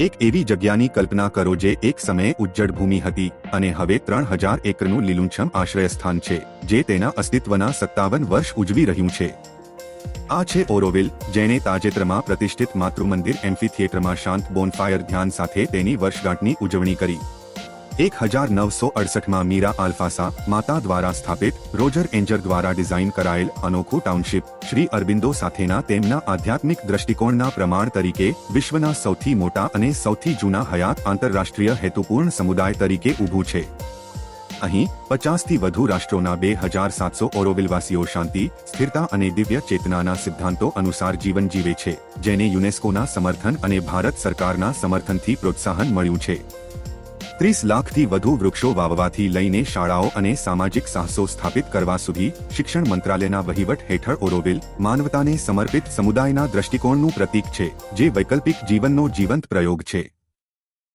એક એવી જગ્યાની કલ્પના કરો જે એક સમયે ઉજ્જડ ભૂમિ હતી અને હવે 3000 એકરનું લીલુંછમ આશ્રયસ્થાન છે, જે તેના અસ્તિત્વના 57 વર્ષ ઉજવી રહ્યું છે. આ છે ઓરોવિલ, જેણે તાજેતરમાં પ્રતિષ્ઠિત માતૃમંદિર એમ્ફીથિયેટરમાં શાંત બોનફાયર ધ્યાન સાથે તેની વર્ષગાંઠની ઉજવણી કરી. 1968માં મીરા આલ્ફાસા માતા દ્વારા સ્થાપિત રોજર એન્જર દ્વારા ડિઝાઇન કરાયેલ અનોખું ટાઉનશીપ શ્રી અરબિંદો સાથેના તેમના આધ્યાત્મિક દ્રષ્ટિકોણના પ્રમાણ તરીકે વિશ્વના સૌથી મોટા અને સૌથી જૂના હયાત આંતરરાષ્ટ્રીય હેતુપૂર્ણ સમુદાય તરીકે ઊભું છે. અહીં 50થી વધુ રાષ્ટ્રોના 2700 ઓરોવિલવાસીઓ શાંતિ, સ્થિરતા અને દિવ્ય ચેતનાના સિદ્ધાંતો અનુસાર જીવન જીવે છે, જેને યુનેસ્કોના સમર્થન અને ભારત સરકારના સમર્થનથી પ્રોત્સાહન મળ્યું છે. 30 લાખથી વધુ વૃક્ષો વાવવાથી લઈને શાળાઓ અને સામાજિક સાહસો સ્થાપિત કરવા સુધી શિક્ષણ મંત્રાલયના વહીવટ હેઠળ ઓરોવિલ માનવતાને સમર્પિત સમુદાયના દ્રષ્ટિકોણનું પ્રતીક છે, જે વૈકલ્પિક જીવનનો જીવંત પ્રયોગ છે.